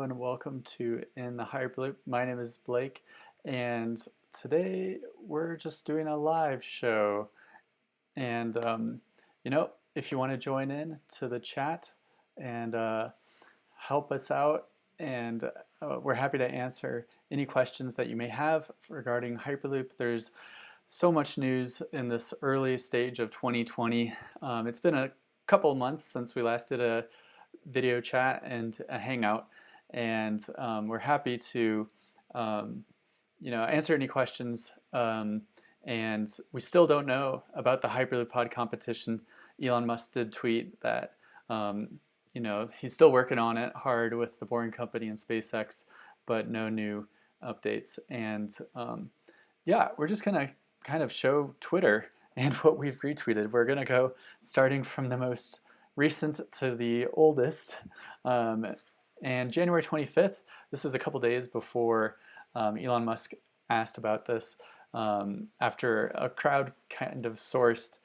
And welcome to In the Hyperloop. My name is Blake, and today we're just doing a live show. And if you want to join in to the chat and help us out, and we're happy to answer any questions that you may have regarding Hyperloop. There's so much news in this early stage of 2020. It's been a couple of months since we last did a video chat and a hangout, and we're happy to answer any questions. And we still don't know about the Hyperloop pod competition. Elon Musk did tweet that he's still working on it hard with the Boring Company and SpaceX, but no new updates. And we're just gonna kind of show Twitter and what we've retweeted. We're gonna go starting from the most recent to the oldest. And January 25th, this is a couple days before Elon Musk asked about this after a crowd kind of sourced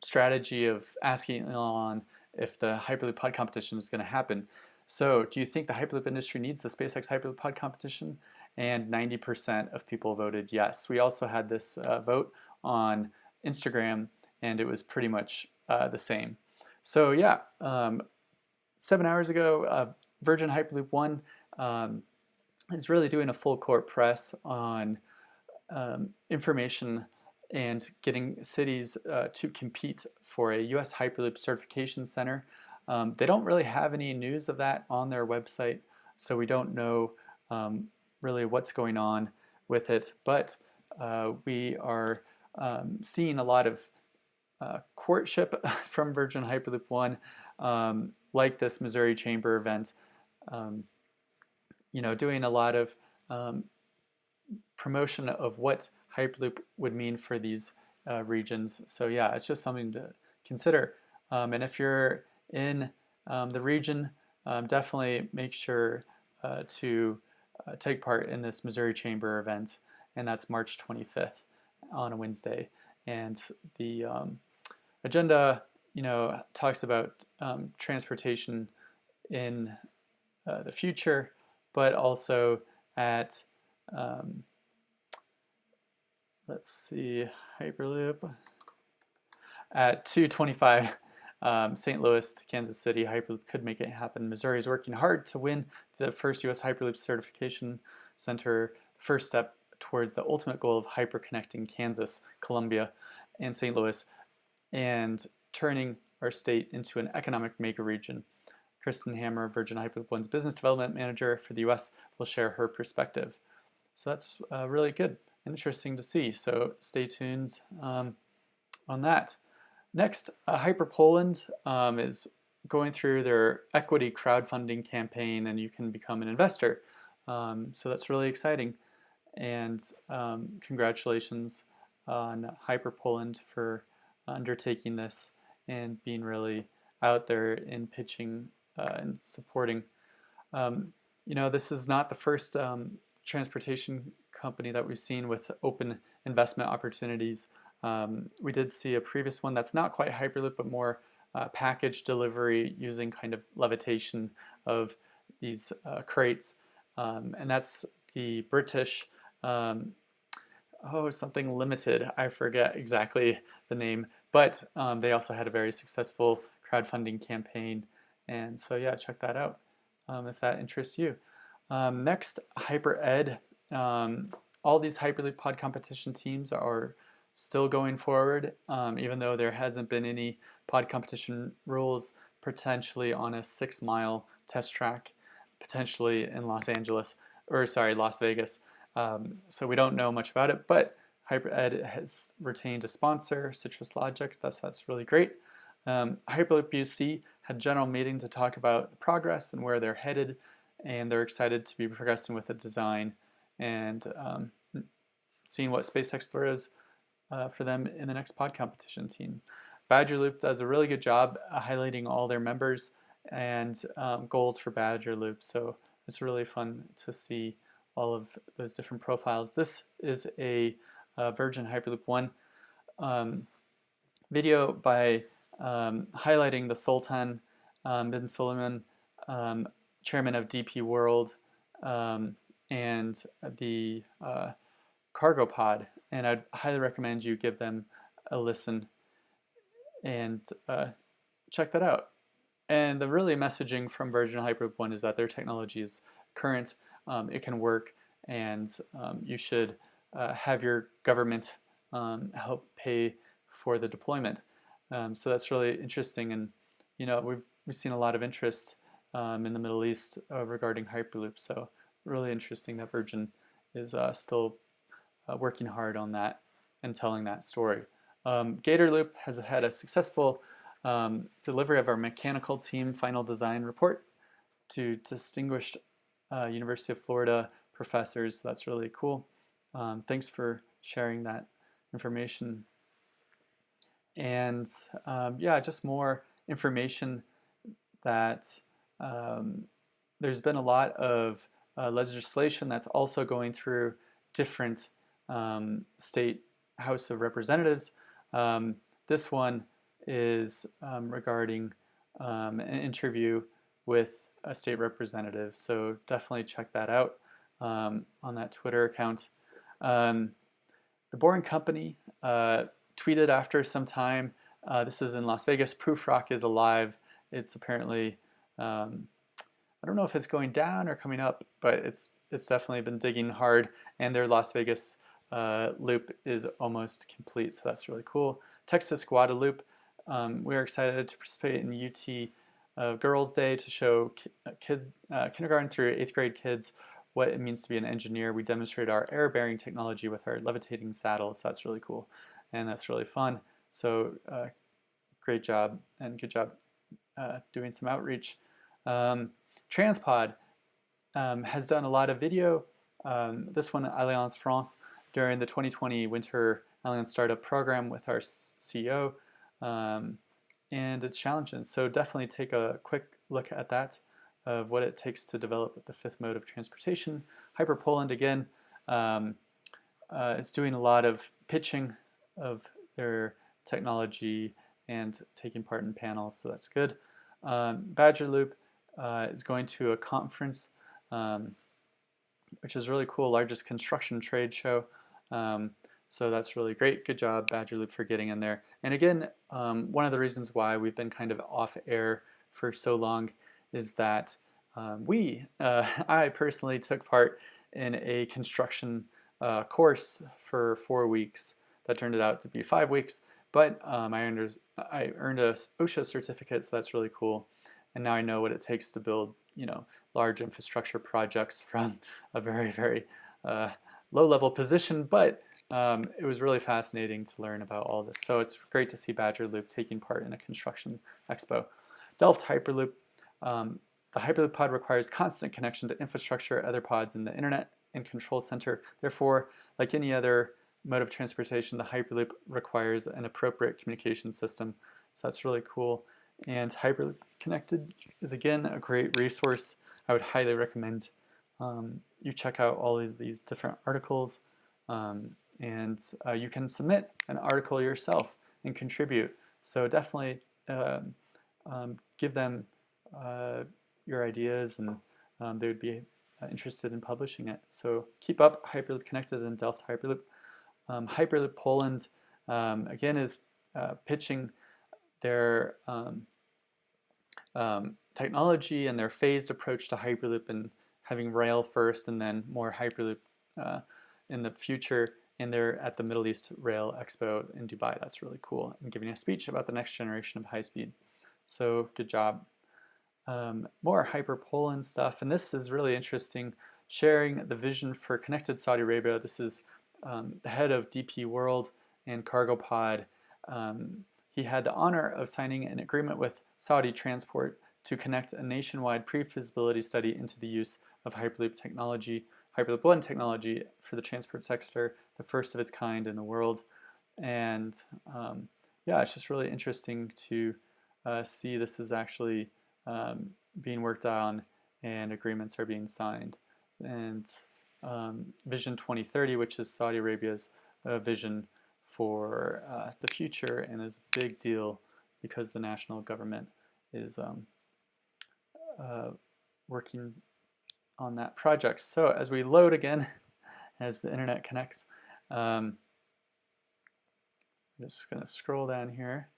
strategy of asking Elon if the Hyperloop pod competition is going to happen. So, do you think the Hyperloop industry needs the SpaceX Hyperloop pod competition? And 90% of people voted yes. We also had this vote on Instagram, and it was pretty much the same. So 7 hours ago, Virgin Hyperloop 1 is really doing a full court press on information and getting cities to compete for a US Hyperloop certification center. They don't really have any news of that on their website, so we don't know really what's going on with it, but we are seeing a lot of courtship from Virgin Hyperloop 1, like this Missouri Chamber event, doing a lot of promotion of what Hyperloop would mean for these regions. So yeah, it's just something to consider. And if you're in the region, definitely make sure to take part in this Missouri Chamber event, and that's March 25th on a Wednesday. And the agenda, talks about transportation in the future, but also at let's see, Hyperloop at 2:25 St. Louis to Kansas City. Hyperloop could make it happen. Missouri is working hard to win the first U.S. Hyperloop certification center, first step towards the ultimate goal of hyperconnecting Kansas, Columbia, and St. Louis, and turning our state into an economic mega region. Kristen Hammer, Virgin Hyperloop One's business development manager for the U.S., will share her perspective. So that's really good and interesting to see. So stay tuned on that. Next, Hyper Poland is going through their equity crowdfunding campaign, and you can become an investor. So that's really exciting. And congratulations on Hyper Poland for undertaking this and being really out there in pitching and supporting. This is not the first transportation company that we've seen with open investment opportunities. We did see a previous one that's not quite Hyperloop, but more package delivery using kind of levitation of these crates. And that's the British, something limited. I forget exactly the name, but they also had a very successful crowdfunding campaign. And so, yeah, check that out if that interests you. Next, HyperEd. All these Hyperloop pod competition teams are still going forward, even though there hasn't been any pod competition rules, potentially on a 6-mile test track, potentially in Las Vegas. So we don't know much about it, but HyperEd has retained a sponsor, Citrus Logic. That's really great. Hyperloop UC had a general meeting to talk about the progress and where they're headed, and they're excited to be progressing with the design and seeing what SpaceX throws for them in the next pod competition team. Badger Loop does a really good job highlighting all their members and goals for Badger Loop, so it's really fun to see all of those different profiles. This is a Virgin Hyperloop 1 video by highlighting the Sultan bin Suleiman, chairman of DP World, and the Cargo Pod. And I'd highly recommend you give them a listen and check that out. And the really messaging from version Hyperloop 1 is that their technology is current, it can work, and you should have your government help pay for the deployment. So that's really interesting, and we've seen a lot of interest in the Middle East regarding Hyperloop. So really interesting that Virgin is still working hard on that and telling that story. Gatorloop has had a successful delivery of our mechanical team final design report to distinguished University of Florida professors. So that's really cool. Thanks for sharing that information. And yeah, just more information that there's been a lot of legislation that's also going through different state House of Representatives. This one is regarding an interview with a state representative, so definitely check that out on that Twitter account. The Boring Company tweeted after some time, this is in Las Vegas, Proof Rock is alive. It's apparently, I don't know if it's going down or coming up, but it's definitely been digging hard, and their Las Vegas loop is almost complete, so that's really cool. Texas Guadalupe, we are excited to participate in UT Girls Day to show kindergarten through 8th grade kids what it means to be an engineer. We demonstrated our air-bearing technology with our levitating saddle, so that's really cool, and that's really fun. So great job, and good job doing some outreach. Transpod has done a lot of video. This one, Alliance France, during the 2020 Winter Alliance Startup Program with our CEO, and its challenges. So definitely take a quick look at that, of what it takes to develop the fifth mode of transportation. Hyper Poland, again, is doing a lot of pitching of their technology and taking part in panels, so that's good. Badger Loop is going to a conference, which is really cool, largest construction trade show. So that's really great. Good job, Badger Loop, for getting in there. And again, one of the reasons why we've been kind of off air for so long is that I personally took part in a construction course for 4 weeks that turned out to be 5 weeks, but I earned a OSHA certificate, so that's really cool. And now I know what it takes to build, large infrastructure projects from a very, very low-level position, but it was really fascinating to learn about all this. So it's great to see Badger Loop taking part in a construction expo. Delft Hyperloop. The Hyperloop pod requires constant connection to infrastructure, other pods in the internet and control center. Therefore, like any other mode of transportation, the Hyperloop requires an appropriate communication system. So that's really cool. And Hyperloop Connected is, again, a great resource. I would highly recommend you check out all of these different articles, and you can submit an article yourself and contribute. So definitely give them your ideas, and they would be interested in publishing it. So keep up Hyperloop Connected and Delft Hyperloop. Hyperloop Poland, again, is pitching their technology and their phased approach to Hyperloop, and having rail first and then more Hyperloop in the future. And they're at the Middle East Rail Expo in Dubai. That's really cool. And giving a speech about the next generation of high speed. So good job. More Hyper Poland stuff. And this is really interesting. Sharing the vision for connected Saudi Arabia. This is the head of DP World and Cargo Pod. He had the honor of signing an agreement with Saudi Transport to connect a nationwide pre-feasibility study into the use of Hyperloop technology, Hyperloop 1 technology for the transport sector, the first of its kind in the world. And yeah, it's just really interesting to see this is actually being worked on and agreements are being signed. And Vision 2030, which is Saudi Arabia's vision for the future, and is a big deal because the national government is working on that project. So as we load again, as the internet connects, I'm just going to scroll down here.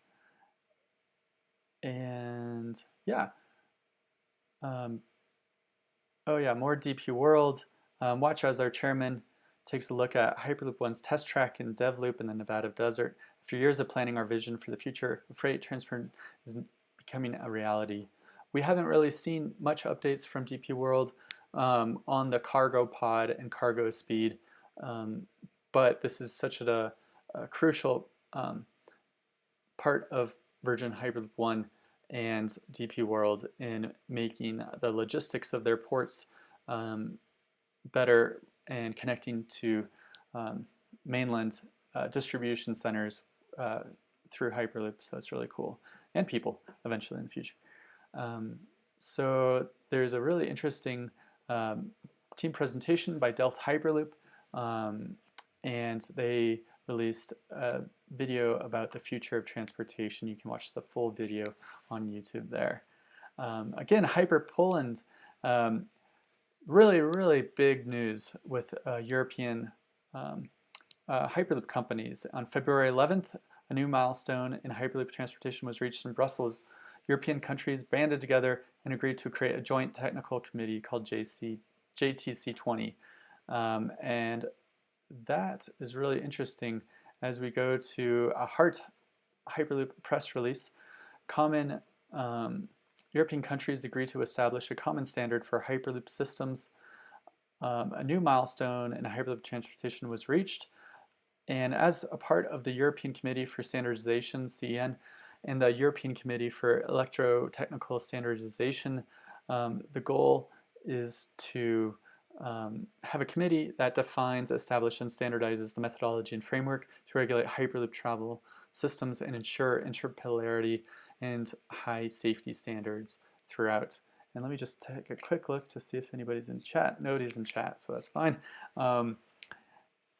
And yeah, oh yeah, more DP World. Watch as our chairman takes a look at Hyperloop One's test track and dev loop in the Nevada desert. After years of planning our vision for the future, freight transport is becoming a reality. We haven't really seen much updates from DP World on the cargo pod and cargo speed, but this is such a crucial part of Virgin Hyperloop One and DP World in making the logistics of their ports better and connecting to mainland distribution centers through Hyperloop. So it's really cool, and people eventually in the future. So there's a really interesting team presentation by Delta Hyperloop, and they released a video about the future of transportation. You can watch the full video on YouTube there. Again, Hyper Poland, really big news with European Hyperloop companies. On February 11th, a new milestone in Hyperloop transportation was reached in Brussels. European countries banded together and agreed to create a joint technical committee called JTC20. And that is really interesting as we go to a Hyperloop press release. Common European countries agreed to establish a common standard for Hyperloop systems. A new milestone in Hyperloop transportation was reached. And as a part of the European Committee for Standardization, CEN, and the European Committee for Electrotechnical Standardization, the goal is to have a committee that defines, establishes, and standardizes the methodology and framework to regulate Hyperloop travel systems and ensure interoperability and high safety standards throughout. And let me just take a quick look to see if anybody's in chat. Nobody's in chat, so that's fine.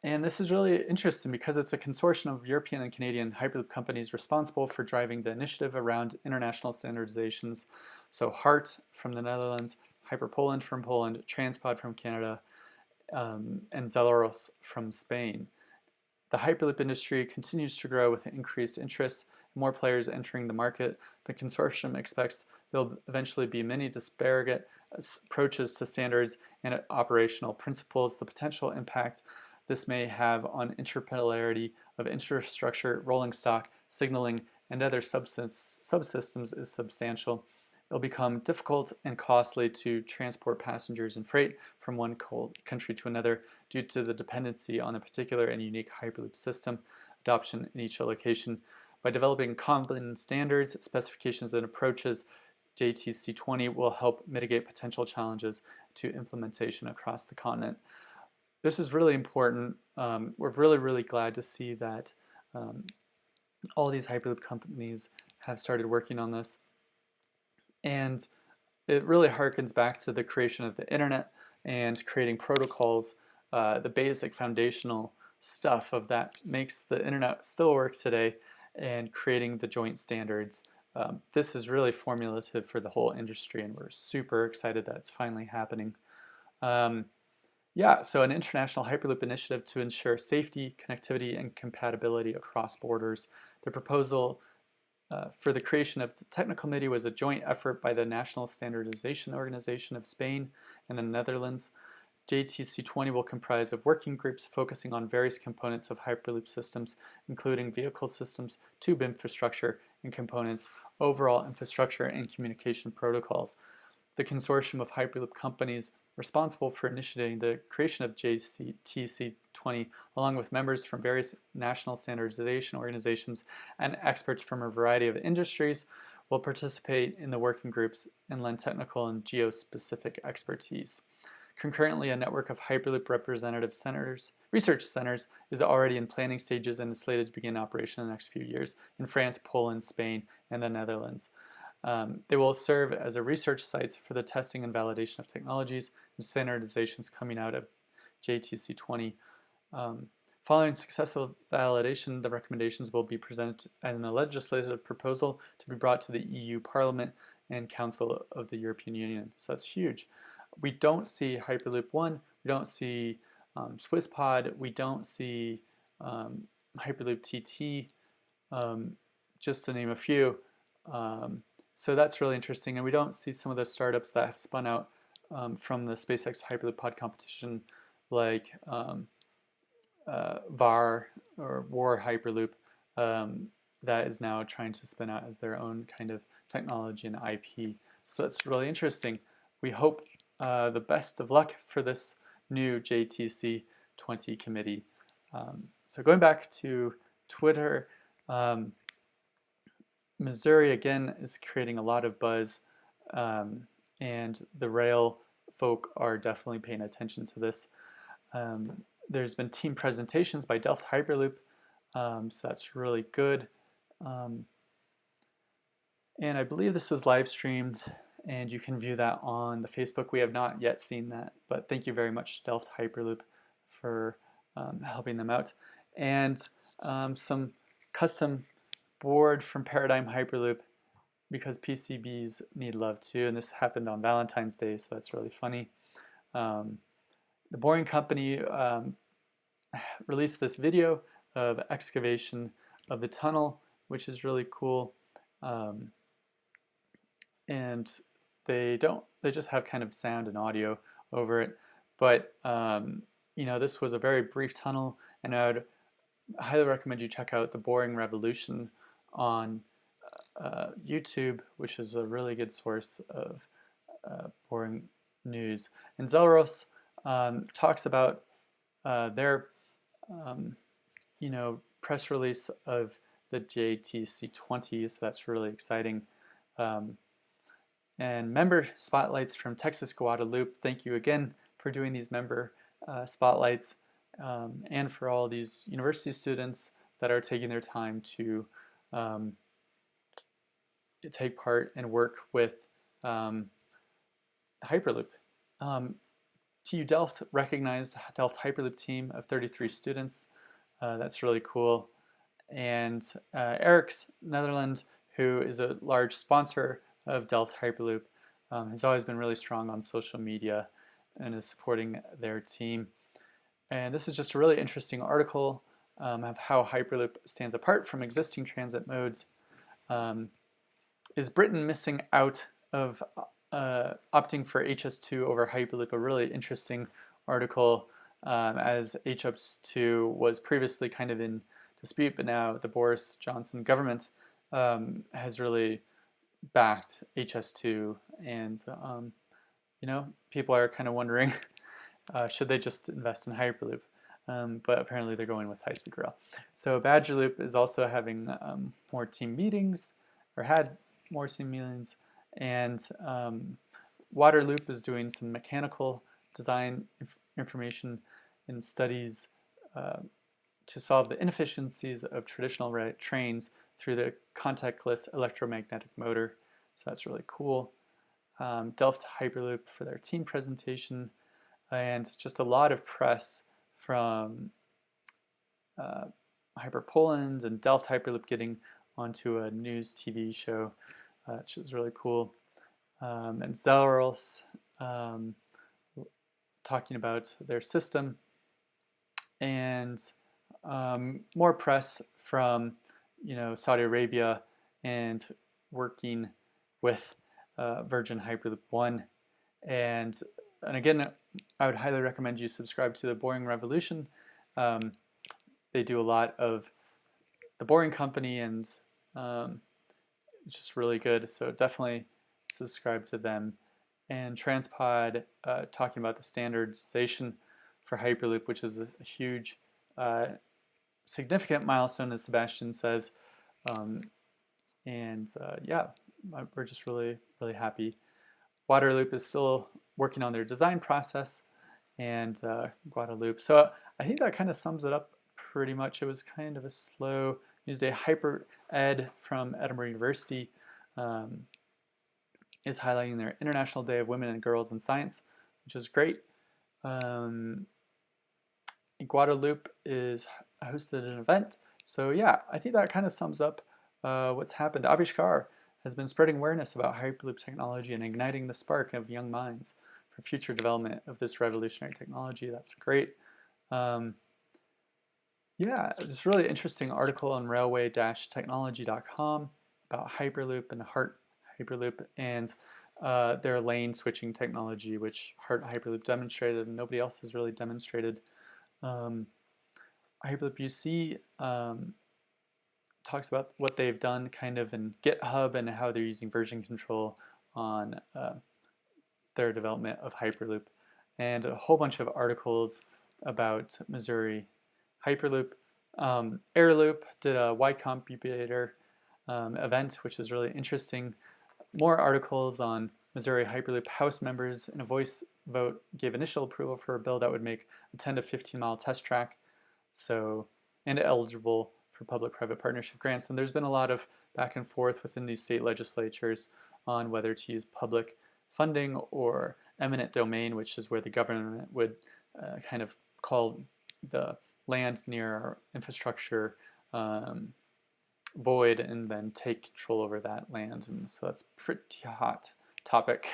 And this is really interesting because it's a consortium of European and Canadian Hyperloop companies responsible for driving the initiative around international standardizations. So HART from the Netherlands, Hyper Poland from Poland, Transpod from Canada, and Zelaros from Spain. The Hyperloop industry continues to grow with increased interest, more players entering the market. The consortium expects there'll eventually be many disparate approaches to standards and operational principles. The potential impact this may have on interoperability of infrastructure, rolling stock, signaling, and other subsystems is substantial. It'll become difficult and costly to transport passengers and freight from one country to another due to the dependency on a particular and unique Hyperloop system adoption in each location. By developing common standards, specifications, and approaches, JTC20 will help mitigate potential challenges to implementation across the continent. This is really important. We're really glad to see that all these Hyperloop companies have started working on this. And it really harkens back to the creation of the internet and creating protocols, the basic foundational stuff of that makes the internet still work today, and creating the joint standards. This is really formulative for the whole industry, and we're super excited that it's finally happening. Yeah, so an international Hyperloop initiative to ensure safety, connectivity, and compatibility across borders. The proposal for the creation of the technical committee was a joint effort by the National Standardization Organization of Spain and the Netherlands. JTC20 will comprise of working groups focusing on various components of Hyperloop systems, including vehicle systems, tube infrastructure, and components, overall infrastructure, and communication protocols. The consortium of Hyperloop companies responsible for initiating the creation of JTC20, along with members from various national standardization organizations and experts from a variety of industries, will participate in the working groups and lend technical and geo-specific expertise. Concurrently, a network of Hyperloop representative research centers is already in planning stages and is slated to begin operation in the next few years in France, Poland, Spain, and the Netherlands. They will serve as a research sites for the testing and validation of technologies and standardizations coming out of JTC20. Following successful validation, the recommendations will be presented in a legislative proposal to be brought to the EU Parliament and Council of the European Union. So that's huge. We don't see Hyperloop 1, we don't see SwissPod, we don't see Hyperloop TT, just to name a few. So that's really interesting, and we don't see some of the startups that have spun out from the SpaceX Hyperloop pod competition, like VAR or War Hyperloop, that is now trying to spin out as their own kind of technology and IP. So it's really interesting. We hope the best of luck for this new JTC 20 committee. So going back to Twitter, Missouri again is creating a lot of buzz, and the rail folk are definitely paying attention to this. There's been team presentations by Delft Hyperloop, so that's really good. And I believe this was live streamed, and you can view that on the Facebook. We have not yet seen that, but thank you very much, Delft Hyperloop, for helping them out. And some custom board from Paradigm Hyperloop, because PCBs need love too, and this happened on Valentine's Day, so that's really funny. The Boring Company released this video of excavation of the tunnel, which is really cool. And they just have kind of sound and audio over it. But this was a very brief tunnel, and I would highly recommend you check out The Boring Revolution on YouTube, which is a really good source of boring news. And Zelros talks about their press release of the JTC 20, so that's really exciting. And member spotlights from Texas Guadalupe. Thank you again for doing these member spotlights, and for all these university students that are taking their time to take part and work with Hyperloop. TU Delft recognized Delft Hyperloop team of 33 students. That's really cool. And Eric's Netherlands, who is a large sponsor of Delft Hyperloop, has always been really strong on social media and is supporting their team. And this is just a really interesting article of how Hyperloop stands apart from existing transit modes. Is Britain missing out of opting for HS2 over Hyperloop? A really interesting article, as HS2 was previously kind of in dispute, but now the Boris Johnson government has really backed HS2, and people are kind of wondering, should they just invest in Hyperloop? But apparently they're going with high-speed rail. So Badgerloop is also having more team meetings, or had more team meetings, and Waterloop is doing some mechanical design information and studies to solve the inefficiencies of traditional trains through the contactless electromagnetic motor. So that's really cool. Delft Hyperloop for their team presentation, and just a lot of press from Hyper Poland and Delft Hyperloop getting onto a news TV show, which is really cool. And Zelros talking about their system, and more press from Saudi Arabia and working with Virgin Hyperloop 1. And again, I would highly recommend you subscribe to The Boring Revolution. They do a lot of The Boring Company, and it's just really good, so definitely subscribe to them. And Transpod talking about the standardization for Hyperloop, which is a huge, significant milestone, as Sebastian says. Yeah, we're just really, really happy. Waterloop is still working on their design process, and Guadalupe. So I think that kind of sums it up pretty much. It was kind of a slow news day. Hyper Ed from Edinburgh University is highlighting their International Day of Women and Girls in Science, which is great. Guadalupe is hosted an event. So yeah, I think that kind of sums up what's happened. Avishkar has been spreading awareness about Hyperloop technology and igniting the spark of young minds for future development of this revolutionary technology. That's great. Yeah, it's a really interesting article on railway-technology.com about Hyperloop and Heart Hyperloop and their lane switching technology, which Heart Hyperloop demonstrated and nobody else has really demonstrated. Hyperloop UC talks about what they've done kind of in GitHub and how they're using version control on their development of Hyperloop, and a whole bunch of articles about Missouri Hyperloop. Airloop did a Y Combinator event, which is really interesting. More articles on Missouri Hyperloop. House members in a voice vote gave initial approval for a bill that would make a 10 to 15 mile test track and eligible for public-private partnership grants. And there's been a lot of back and forth within these state legislatures on whether to use public funding or eminent domain, which is where the government would kind of call the land near infrastructure void and then take control over that land. And so that's a pretty hot topic,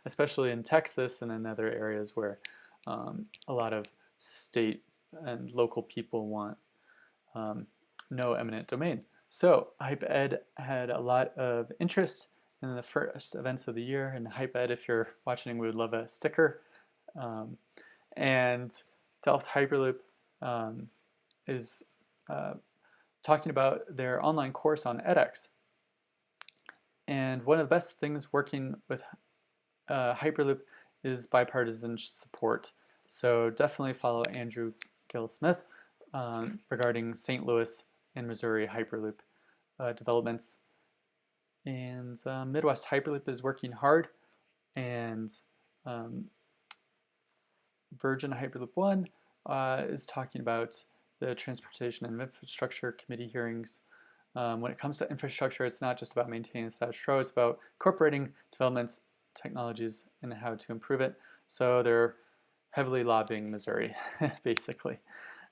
especially in Texas and in other areas where a lot of state and local people want no eminent domain. So HypeEd had a lot of interest in the first events of the year, and HypeEd, if you're watching, we would love a sticker. And Delft Hyperloop is talking about their online course on edX. And one of the best things working with Hyperloop is bipartisan support. So definitely follow Andrew Gill Smith regarding St. Louis and Missouri Hyperloop developments. And Midwest Hyperloop is working hard, and Virgin Hyperloop 1 is talking about the Transportation and Infrastructure Committee hearings. When it comes to infrastructure, it's not just about maintaining the status quo, it's about incorporating developments, technologies, and how to improve it. So they're heavily lobbying Missouri, basically.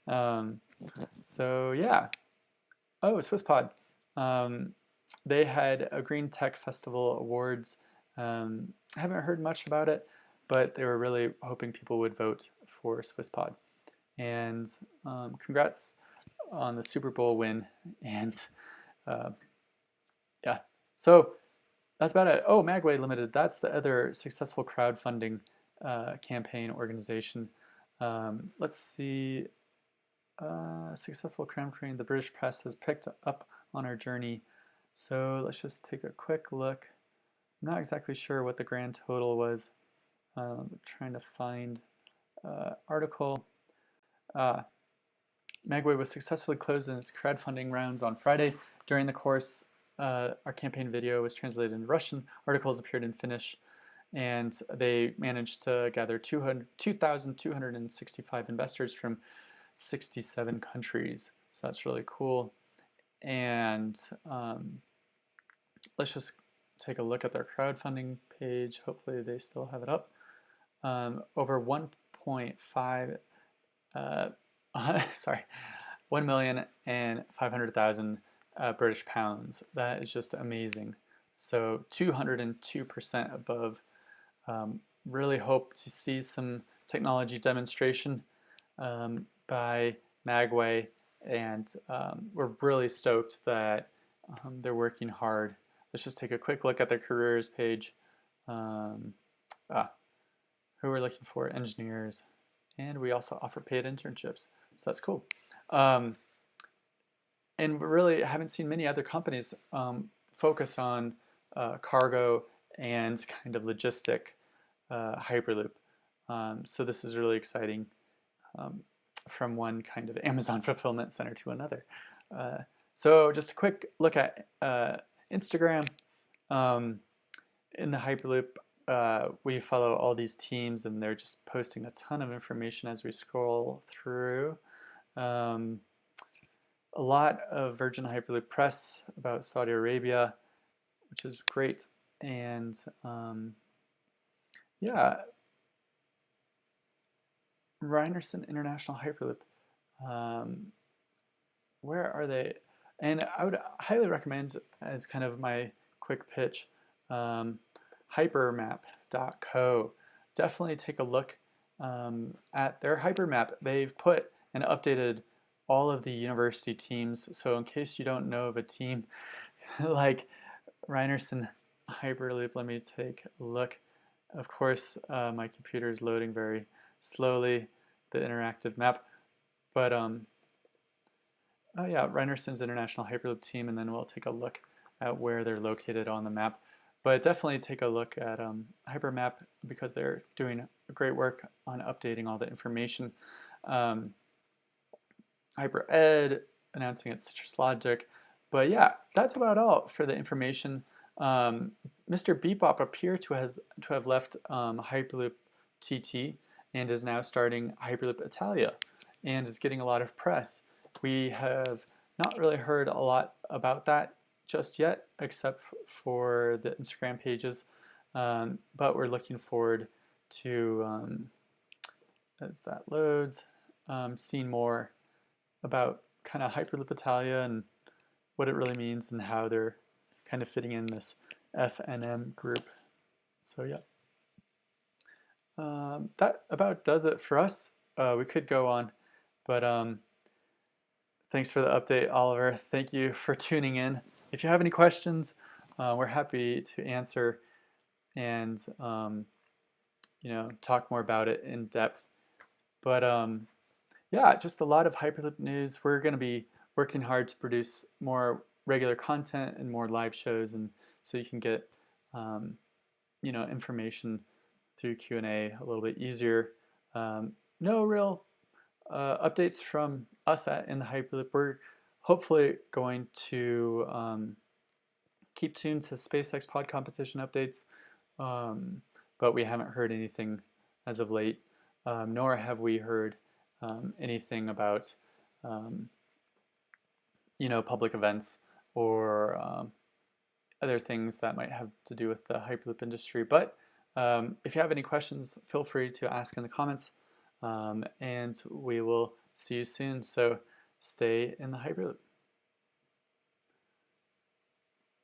So yeah. Oh, SwissPod. They had a Green Tech Festival Awards. Haven't heard much about it, but they were really hoping people would vote for SwissPod. And congrats on the Super Bowl win. And yeah, so that's about it. Oh, Magway Limited. That's the other successful crowdfunding campaign organization. Let's see. Successful crowdfunding. The British press has picked up on our journey. So let's just take a quick look. I'm not exactly sure what the grand total was. Trying to find article. Magway was successfully closed in its crowdfunding rounds on Friday. During the course, our campaign video was translated into Russian. Articles appeared in Finnish, and they managed to gather 2,265 investors from 67 countries. So that's really cool. And let's just take a look at their crowdfunding page. Hopefully they still have it up. Over 1.5 sorry, 1,500,000 British pounds. That is just amazing. So 202% above. Really hope to see some technology demonstration by Magway, and we're really stoked that they're working hard. Let's just take a quick look at their careers page. Who we're looking for, engineers, and we also offer paid internships, so that's cool. And we really haven't seen many other companies focus on cargo and kind of logistic Hyperloop. So this is really exciting, from one kind of Amazon fulfillment center to another. So just a quick look at Instagram. In the Hyperloop, we follow all these teams, and they're just posting a ton of information as we scroll through. A lot of Virgin Hyperloop press about Saudi Arabia, which is great. And yeah, Ryerson International Hyperloop. Where are they? And I would highly recommend, as kind of my quick pitch. Hypermap.co. Definitely take a look at their hypermap. They've put and updated all of the university teams. So in case you don't know of a team like Reinerson Hyperloop, let me take a look. Of course, my computer is loading very slowly, the interactive map. But oh yeah, Reinerson's International Hyperloop team, and then we'll take a look at where they're located on the map. But definitely take a look at Hypermap because they're doing great work on updating all the information. HyperEd announcing its Citrus Logic. But yeah, that's about all for the information. Mr. Bebop appears to have left Hyperloop TT and is now starting Hyperloop Italia and is getting a lot of press. We have not really heard a lot about that just yet, except for the Instagram pages, but we're looking forward to, as that loads, seeing more about kind of Hyperloop Italia and what it really means and how they're kind of fitting in this FNM group. So yeah, that about does it for us. We could go on, but thanks for the update, Oliver. Thank you for tuning in. If you have any questions, we're happy to answer and talk more about it in depth. But yeah, just a lot of Hyperloop news. We're going to be working hard to produce more regular content and more live shows, and so you can get information through Q&A a little bit easier. No real updates from us at InTheHyperloop. We're hopefully going to keep tuned to SpaceX Pod Competition updates, but we haven't heard anything as of late, nor have we heard anything about public events or other things that might have to do with the Hyperloop industry. But if you have any questions, feel free to ask in the comments, and we will see you soon. So stay in the Hyperloop.